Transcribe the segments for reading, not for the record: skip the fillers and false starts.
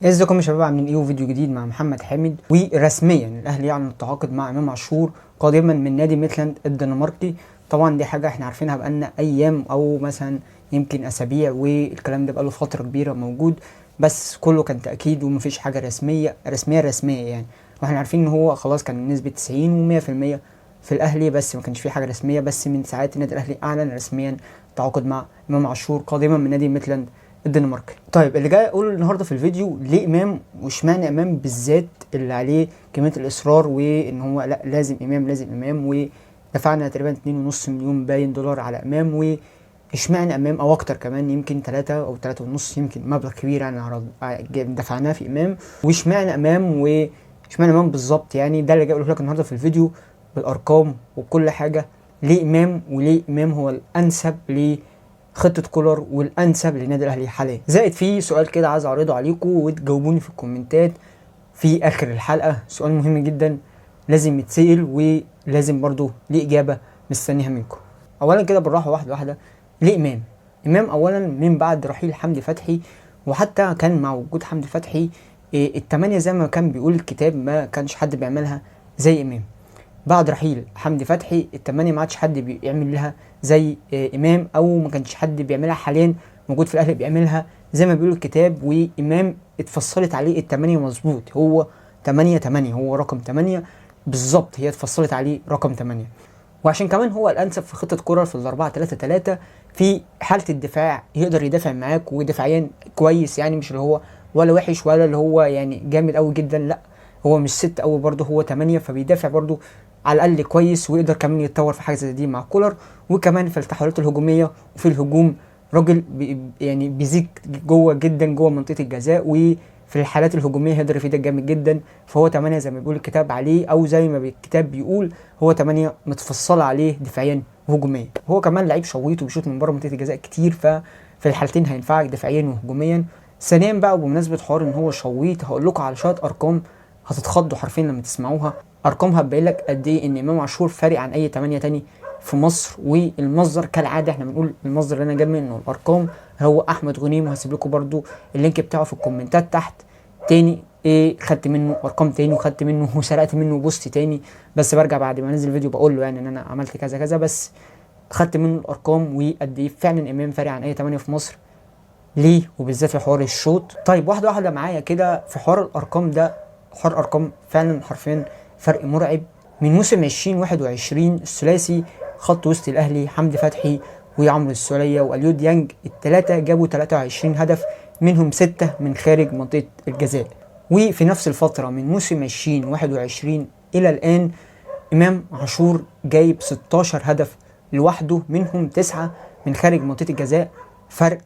ازيكم يا شباب، عاملين ايه؟ وفيديو جديد مع محمد حامد. ورسميا الاهلي يعلن التعاقد مع امام عاشور قادما من نادي ميتلاند الدنماركي. طبعا دي حاجه احنا عارفينها بقالنا ايام او مثلا يمكن اسابيع، والكلام ده بقاله فتره كبيره موجود، بس كله كان تاكيد ومفيش حاجه رسميه يعني. واحنا عارفين ان هو خلاص كان نسبه 90 و100% في الاهلي، بس ما كانش فيه حاجه رسميه. بس من ساعات النادي الاهلي اعلن رسميا التعاقد مع امام عاشور قادما من نادي ميتلاند الدنماركي. طيب، اللي جاي اقول النهارده في الفيديو ليه امام، واشمعنى امام بالذات اللي عليه كميه الاصرار وان هو لا لازم امام لازم امام، ودفعنا تقريبا 2.5 مليون باين دولار على امام. واشمعنى امام او اكتر كمان، يمكن 3 او 3.5، يمكن مبلغ كبير يعني دفعناه في امام. واشمعنى امام واشمعنى امام بالظبط، يعني ده اللي جاي اقوله لك النهارده في الفيديو بالارقام وكل حاجه. ليه امام، وليه امام هو الانسب خطة كولر والأنسب للنادي الأهلي حاليا. زائد في سؤال كده عايز أعرضه عليكم وتجاوبوني في الكومنتات في آخر الحلقة. سؤال مهم جدا لازم يتسأل، ولازم برضو ليه إجابة مستنيها منكم. أولا كده بالراحة، واحدة واحدة. ليه إمام؟ إمام أولا من بعد رحيل حمدي فتحي، وحتى كان مع وجود حمدي فتحي التمانية زي ما كان بيقول الكتاب ما كانش حد بيعملها زي إمام. بعد رحيل حمدي فتحي التمانية ما عادش حد بيعمل لها زي امام، او ما كانش حد بيعملها حاليا موجود في الاهلي بيعملها زي ما بيقول الكتاب. وامام اتفصلت عليه التمانية مظبوط، هو 8 هو رقم 8 بالظبط، هي اتفصلت عليه رقم 8. وعشان كمان هو الانسب في خطه كولر في ال4-3-3 في حاله الدفاع، يقدر يدافع معاك ودفاعيا كويس، يعني مش اللي هو ولا وحش ولا اللي هو يعني جامد قوي جدا، لا هو مش 6 قوي برضه، هو 8، فبيدافع برضه على الاقل كويس، ويقدر كمان يتطور في حاجه زي دي مع كولر. وكمان في التحولات الهجوميه وفي الهجوم راجل يعني بيزيد جوه جدا جوه منطقه الجزاء، وفي الحالات الهجوميه هيقدر يفيدك جامد جدا. فهو 8 زي ما بيقول الكتاب عليه، او زي ما الكتاب بيقول هو 8 متفصله عليه دفاعيا وهجوميا. هو كمان لعيب شويط وبيشوط من بره منطقه الجزاء كتير، ففي الحالتين هينفعك دفاعيا وهجوميا. ثانيا بقى، وبمناسبه حوار ان هو شويط، هقول لكم على شويه ارقام هتتخضوا حرفيا لما تسمعوها. ارقام هتبين لك قد ايه ان امام عاشور فارق عن اي 8 تاني في مصر. والمصدر كالعاده احنا بنقول المصدر اللي انا جايب منه الارقام هو احمد غنيم، وهسيب لكم برده اللينك بتاعه في الكومنتات تحت. تاني ايه، خدت منه ارقام تاني، وخدت منه وسرقت منه بوست تاني، بس برجع بعد ما انزل الفيديو بقول له يعني ان انا عملت كذا كذا، بس خدت منه الارقام وقد ايه فعلا امام فارق عن اي 8 في مصر. ليه؟ وبالذات في حوار الشوط. طيب واحده واحده معايا كده في حوار الارقام ده. حوار ارقام فعلا حرفيا فرق مرعب. من موسم 2021 الثلاثي خط وسط الاهلي حمدي فتحي وعمرو السولية واليو ديانج الثلاثه جابوا 23 هدف، منهم 6 من خارج منطقه الجزاء. وفي نفس الفتره من موسم 2021 الى الان امام عاشور جايب 16 هدف لوحده، منهم 9 من خارج منطقه الجزاء. فرق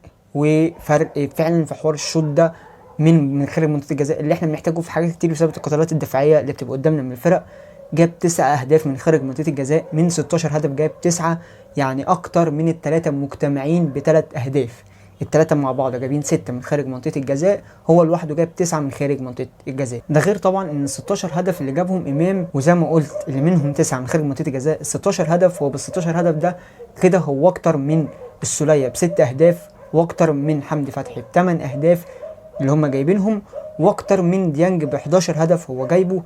فعلا في حوار الشوط ده من خارج منطقه الجزاء اللي احنا بنحتاجه في حاجات كتير بسبب القتالات الدفاعيه اللي بتبقى قدامنا من الفرق. جاب 9 اهداف من خارج منطقه الجزاء من 16 هدف، جاب 9، يعني اكتر من الثلاثه مجتمعين بثلاث اهداف. الثلاثه مع بعض جايبين 6 من خارج منطقه الجزاء، هو لوحده جاب 9 من خارج منطقه الجزاء. ده غير طبعا ان ال 16 هدف اللي جابهم امام، وزي ما قلت اللي منهم 9 من خارج منطقه الجزاء، ال 16 هدف هو بال 16 هدف ده كده هو اكتر من السولية ب6 اهداف، واكتر من حمدي فتحي ب8 اهداف اللي هم جايبينهم، واكتر من ديانج ب11 هدف هو جايبه.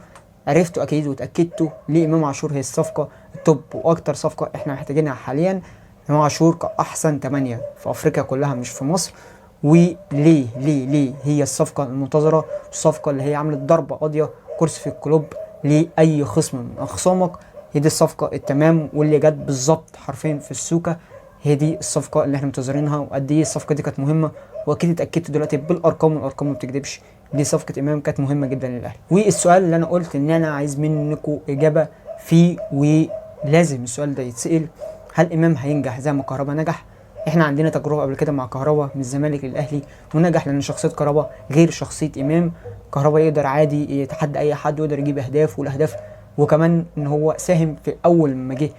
عرفتوا اكيد وتاكدتوا ليه امام عاشور هي الصفقه التوب واكتر صفقه احنا محتاجينها حاليا. امام عاشور كاحسن 8 في افريقيا كلها مش في مصر. وليه ليه هي الصفقه المنتظره، الصفقه اللي هي عملت ضربه قاضيه كرسي في الكلوب لاي خصم من اخصامك. هي دي الصفقه التمام واللي جت بالظبط حرفيا في السوكه. هي دي الصفقه اللي احنا منتظرينها، وقد ايه الصفقه دي كانت مهمه، واكيد اتاكدت دلوقتي بالارقام، والارقام ما بتكذبش. دي صفقه امام كانت مهمه جدا للاهلي. والسؤال اللي انا قلت ان انا عايز منكم اجابه فيه، ولازم السؤال ده يتسال، هل امام هينجح زي ما كهربا نجح؟ احنا عندنا تجربه قبل كده مع كهربا من الزمالك للاهلي ونجح، لان شخصيه كهربا غير شخصيه امام. كهربا يقدر عادي يتحدى اي حد ويقدر يجيب اهداف، والاهداف وكمان ان هو ساهم في اول ما جه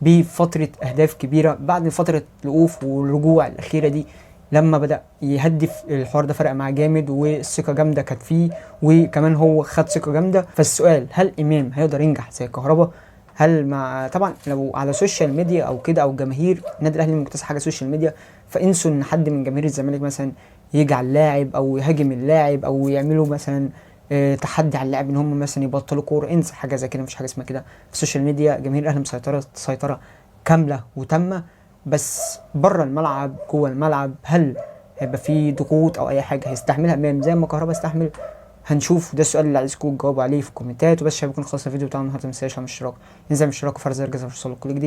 بفترة أهداف كبيرة. بعد فترة الوقوف والرجوع الأخيرة دي لما بدأ يهدف الحوار ده فرق معاه جامد، والثقة جامدة كانت فيه، وكمان هو خد ثقة جامدة. فالسؤال هل إمام هيقدر ينجح زي كهربا؟ هل مع طبعا لو على سوشيال ميديا او كده او جماهير النادي الاهلي مكتسح حاجه سوشيال ميديا، فانسوا ان حد من جماهير الزمالك مثلا يجي على اللاعب او يهاجم اللاعب او يعملوا مثلا تحدي على اللاعب ان هم مثلا يبطلوا كوره. انسى حاجه زي كده، مفيش حاجه اسمها كده. في السوشيال ميديا جماهير الاهلي مسيطره سيطره كامله وتامه، بس بره الملعب جوه الملعب هل هيبقى في ضغوط او اي حاجه هيستحملها امام زي ما كهربا استحمل؟ هنشوف. ده السؤال اللي عايزكم تجاوبوا عليه في الكومنتات. وبس شباب يكون خلص الفيديو بتاعنا النهارده، ما تنساش تعمل اشتراك، انزل اشتراك وفرز الجرس عشان يوصلك كل جديد.